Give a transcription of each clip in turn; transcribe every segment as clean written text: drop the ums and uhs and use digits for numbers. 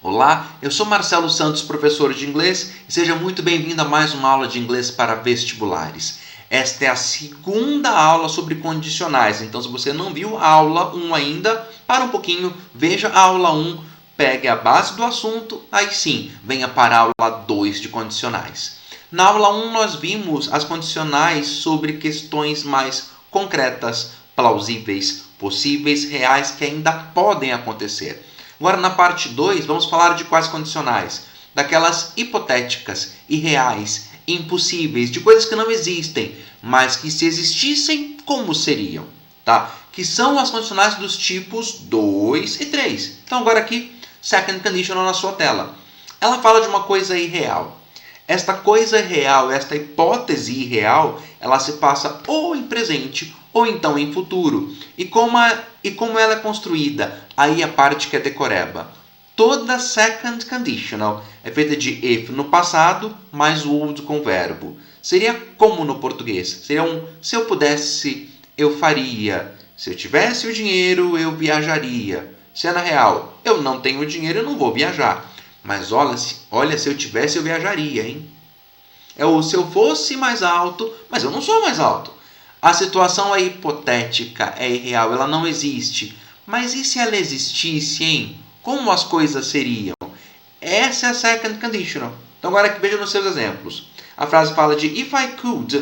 Olá, eu sou Marcelo Santos, professor de inglês, e seja muito bem-vindo a mais uma aula de inglês para vestibulares. Esta é a segunda aula sobre condicionais, então se você não viu a aula 1 ainda, para um pouquinho, veja a aula 1, pegue a base do assunto, aí sim, venha para a aula 2 de condicionais. Na aula 1 nós vimos as condicionais sobre questões mais concretas, plausíveis, possíveis, reais, que ainda podem acontecer. Agora, na parte 2, vamos falar de quais condicionais? Daquelas hipotéticas, irreais, impossíveis, de coisas que não existem, mas que se existissem, como seriam? Tá? Que são as condicionais dos tipos 2 e 3. Então, agora aqui, second conditional na sua tela. Ela fala de uma coisa irreal. Esta coisa real, esta hipótese irreal, ela se passa ou em presente ou então em futuro. E como ela é construída? Aí a parte que é decoreba. Toda second conditional é feita de if no passado mais would com verbo. Seria como no português? Seria se eu pudesse, eu faria. Se eu tivesse o dinheiro, eu viajaria. Cena real, eu não tenho dinheiro, eu não vou viajar. Mas olha, se eu tivesse, eu viajaria, hein? É o se eu fosse mais alto, mas eu não sou mais alto. A situação é hipotética, é irreal, ela não existe. Mas e se ela existisse, hein? Como as coisas seriam? Essa é a second conditional. Então agora que veja nos seus exemplos. A frase fala de if I could,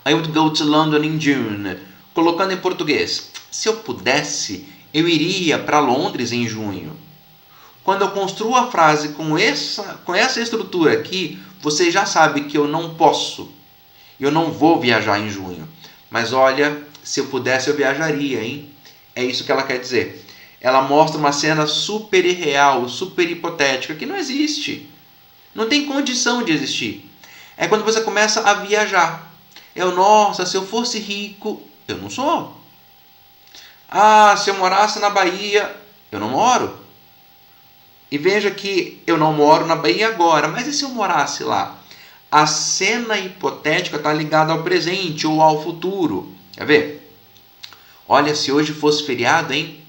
I would go to London in June. Colocando em português, se eu pudesse, eu iria para Londres em junho. Quando eu construo a frase com essa estrutura aqui, você já sabe que eu não posso. Eu não vou viajar em junho. Mas olha, se eu pudesse, eu viajaria, hein? É isso que ela quer dizer. Ela mostra uma cena super irreal, super hipotética, que não existe. Não tem condição de existir. É quando você começa a viajar. Nossa, se eu fosse rico, eu não sou. Ah, se eu morasse na Bahia, eu não moro. E veja que eu não moro na Bahia agora, mas e se eu morasse lá? A cena hipotética está ligada ao presente ou ao futuro. Quer ver? Olha, se hoje fosse feriado, hein?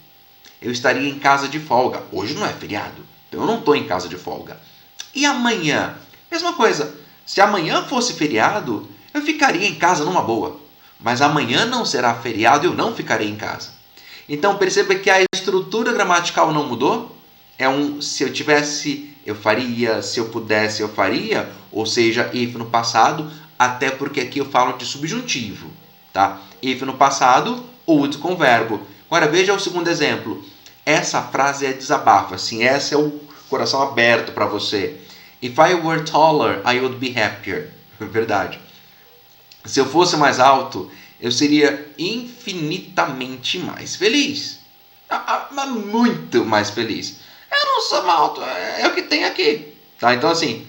Eu estaria em casa de folga. Hoje não é feriado, então eu não estou em casa de folga. E amanhã? Mesma coisa. Se amanhã fosse feriado, eu ficaria em casa numa boa. Mas amanhã não será feriado e eu não ficarei em casa. Então perceba que a estrutura gramatical não mudou. É se eu tivesse, eu faria, se eu pudesse, eu faria, ou seja, if no passado, até porque aqui eu falo de subjuntivo, tá? If no passado, would com verbo. Agora veja o segundo exemplo. Essa frase é desabafo, assim, essa é o coração aberto para você. If I were taller, I would be happier. Verdade. Se eu fosse mais alto, eu seria infinitamente mais feliz. Muito mais feliz. Eu não sou alto, é o que tem aqui. Tá? Então, assim,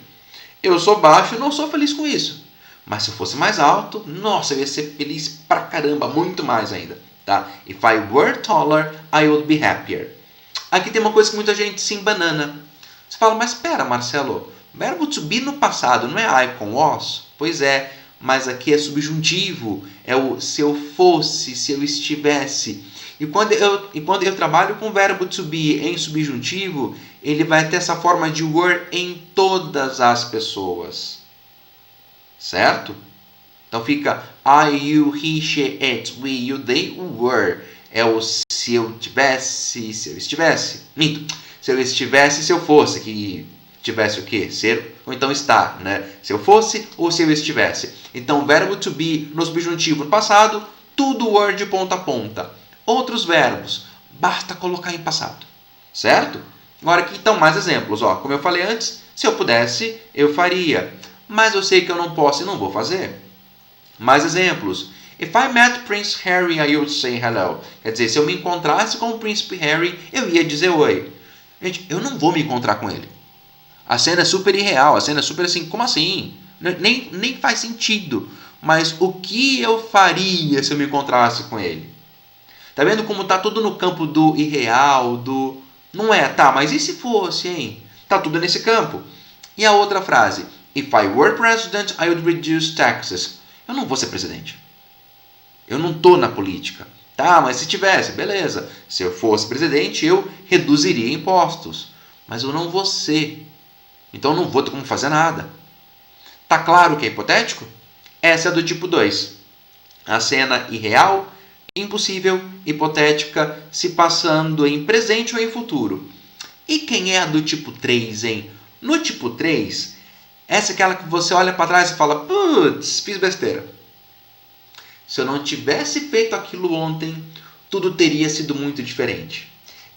eu sou baixo e não sou feliz com isso. Mas se eu fosse mais alto, nossa, eu ia ser feliz pra caramba, muito mais ainda. Tá? If I were taller, I would be happier. Aqui tem uma coisa que muita gente se embanana. Você fala, mas espera, Marcelo, verbo to be no passado, não é I com was? Pois é, mas aqui é subjuntivo. É o se eu fosse, se eu estivesse. E quando eu trabalho com o verbo to be em subjuntivo, ele vai ter essa forma de were em todas as pessoas. Certo? Então fica I, you, he, she, it, we, you, they, were. É o se eu tivesse, se eu estivesse. Minto. Se eu estivesse, se eu fosse. Que tivesse o quê? Ser ou então estar, né? Se eu fosse ou se eu estivesse. Então, verbo to be no subjuntivo no passado, tudo were de ponta a ponta. Outros verbos, basta colocar em passado. Certo? Agora aqui então mais exemplos. Ó. Como eu falei antes, se eu pudesse, eu faria. Mas eu sei que eu não posso e não vou fazer. Mais exemplos. If I met Prince Harry, I would say hello. Quer dizer, se eu me encontrasse com o Príncipe Harry, eu ia dizer oi. Gente, eu não vou me encontrar com ele. A cena é super irreal, a cena é super assim, como assim? Nem faz sentido. Mas o que eu faria se eu me encontrasse com ele? Tá vendo como tá tudo no campo do irreal, do... Não é, tá, mas e se fosse, hein? Tá tudo nesse campo. E a outra frase. If I were president, I would reduce taxes. Eu não vou ser presidente. Eu não tô na política. Tá, mas se tivesse, beleza. Se eu fosse presidente, eu reduziria impostos. mas eu não vou ser. Então eu não vou ter como fazer nada. Tá claro que é hipotético? Essa é do tipo 2. A cena irreal, impossível, hipotética, se passando em presente ou em futuro. E quem é a do tipo 3, hein? No tipo 3, essa é aquela que você olha para trás e fala: putz, fiz besteira. Se eu não tivesse feito aquilo ontem, tudo teria sido muito diferente.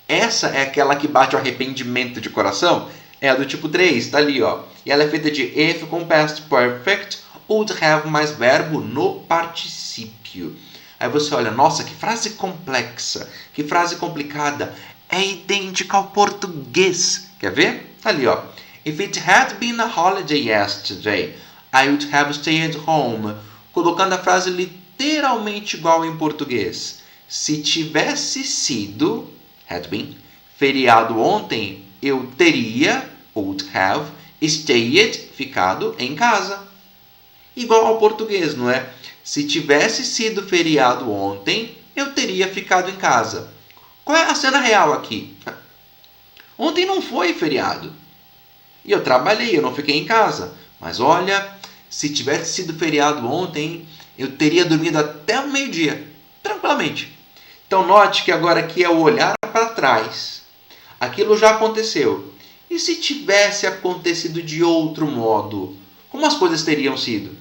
Essa é aquela que bate o arrependimento de coração. É a do tipo 3, tá ali, ó. E ela é feita de if com past perfect, would have mais verbo no particípio. Aí você olha, nossa, que frase complexa, que frase complicada. É idêntica ao português. Quer ver? Tá ali, ó. If it had been a holiday yesterday, I would have stayed home. Colocando a frase literalmente igual em português. Se tivesse sido, had been, feriado ontem, eu teria, would have, stayed, ficado em casa. Igual ao português, não é? Se tivesse sido feriado ontem, eu teria ficado em casa. Qual é a cena real aqui? Ontem não foi feriado. E eu trabalhei, eu não fiquei em casa. Mas olha, se tivesse sido feriado ontem, eu teria dormido até o meio-dia, tranquilamente. Então note que agora aqui é o olhar para trás. Aquilo já aconteceu. E se tivesse acontecido de outro modo, como as coisas teriam sido?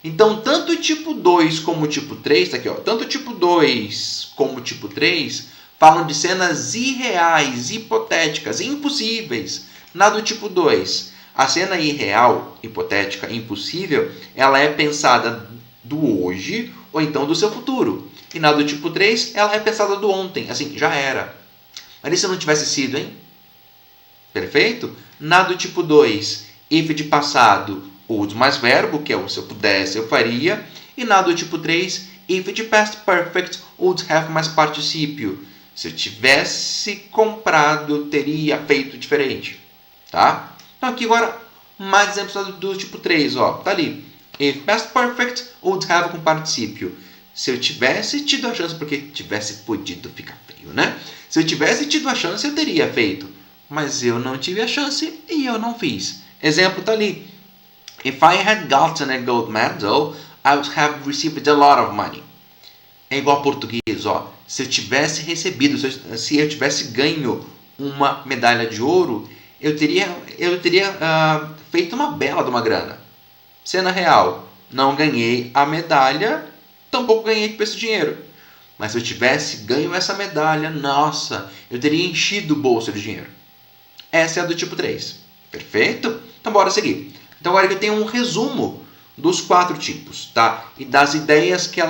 Então, tanto o tipo 2 como o tipo 3, tá aqui, ó, tanto o tipo 2 como o tipo 3 falam de cenas irreais, hipotéticas, impossíveis. Na do tipo 2, a cena irreal, hipotética, impossível, ela é pensada do hoje ou então do seu futuro. E na do tipo 3, ela é pensada do ontem, assim, já era. Mas e se não tivesse sido, hein? Perfeito? Na do tipo 2, if de passado, would mais verbo, que é o se eu pudesse, eu faria. E na do tipo 3, if de past perfect, would have mais particípio. Se eu tivesse comprado, teria feito diferente. Tá? Então aqui agora, mais exemplos do tipo 3. Ó, tá ali. If past perfect, would have com particípio. Se eu tivesse tido a chance, porque tivesse podido ficar feio, né? Se eu tivesse tido a chance, eu teria feito. Mas eu não tive a chance e eu não fiz. Exemplo tá ali. If I had gotten a gold medal, I would have received a lot of money. É igual ao português, ó. Se eu tivesse recebido, se eu tivesse ganho uma medalha de ouro, eu teria feito uma bela de uma grana. Cena real. Não ganhei a medalha, tampouco ganhei com esse dinheiro. Mas se eu tivesse ganho essa medalha, nossa, eu teria enchido o bolso de dinheiro. Essa é a do tipo 3. Perfeito? Então bora seguir. Então agora eu tenho um resumo dos 4 tipos, tá? E das ideias que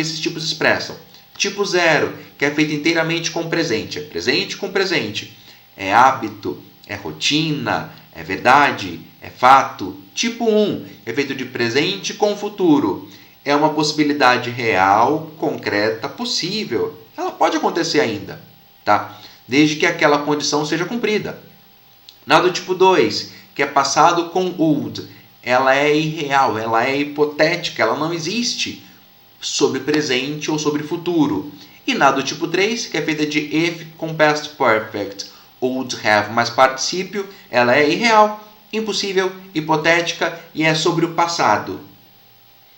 esses tipos expressam. Tipo 0, que é feito inteiramente com presente. É presente com presente. É hábito, é rotina, é verdade, é fato. Tipo 1, é feito de presente com futuro. É uma possibilidade real, concreta, possível. Ela pode acontecer ainda, tá? Desde que aquela condição seja cumprida. Na do tipo 2, que é passado com would, ela é irreal, ela é hipotética, ela não existe sobre presente ou sobre futuro. E na do tipo 3, que é feita de if com past perfect, would have mais particípio, ela é irreal, impossível, hipotética e é sobre o passado.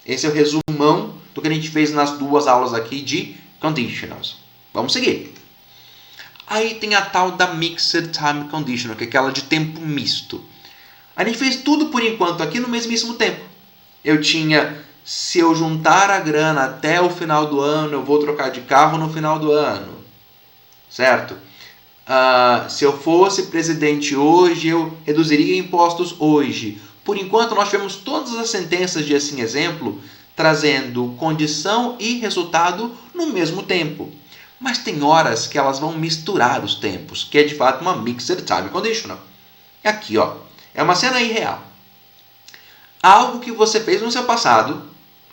Esse é o resumão do que a gente fez nas 2 aulas aqui de conditionals. Vamos seguir. Aí tem a tal da Mixed Time Conditional, que é aquela de tempo misto. A gente fez tudo por enquanto aqui no mesmíssimo tempo. Eu tinha, se eu juntar a grana até o final do ano, eu vou trocar de carro no final do ano. Certo? Se eu fosse presidente hoje, eu reduziria impostos hoje. Por enquanto, nós tivemos todas as sentenças de assim exemplo, trazendo condição e resultado no mesmo tempo. Mas tem horas que elas vão misturar os tempos, que é de fato uma Mixed Time Conditional. Aqui, ó, é uma cena irreal. Algo que você fez no seu passado,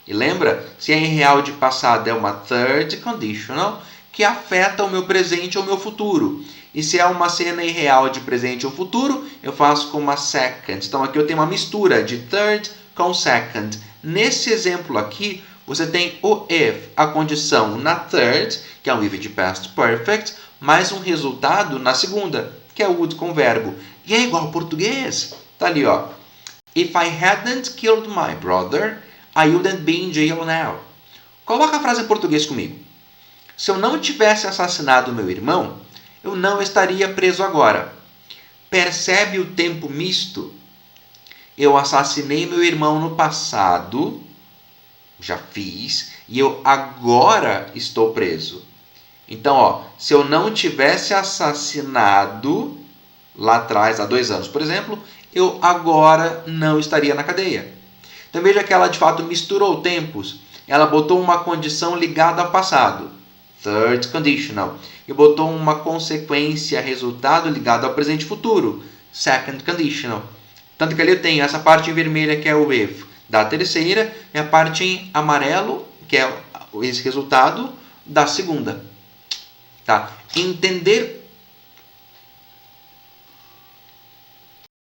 e lembra, se é irreal de passado é uma Third Conditional, que afeta o meu presente ou o meu futuro. E se é uma cena irreal de presente ou futuro, eu faço com uma Second. Então aqui eu tenho uma mistura de Third com Second. Nesse exemplo aqui, você tem o if, a condição na third, que é um if de past perfect, mais um resultado na segunda, que é would com verbo. E é igual ao português. Tá ali, ó. If I hadn't killed my brother, I wouldn't be in jail now. Coloca a frase em português comigo. Se eu não tivesse assassinado meu irmão, eu não estaria preso agora. Percebe o tempo misto? Eu assassinei meu irmão no passado, já fiz, e eu agora estou preso. Então, ó, se eu não tivesse assassinado lá atrás, há 2 anos, por exemplo, eu agora não estaria na cadeia. Então veja que ela de fato misturou tempos. Ela botou uma condição ligada ao passado, third conditional, e botou uma consequência, resultado ligado ao presente e futuro, second conditional. Tanto que ali eu tenho essa parte em vermelha que é o if da terceira e a parte em amarelo que é esse resultado da segunda. Tá? Entender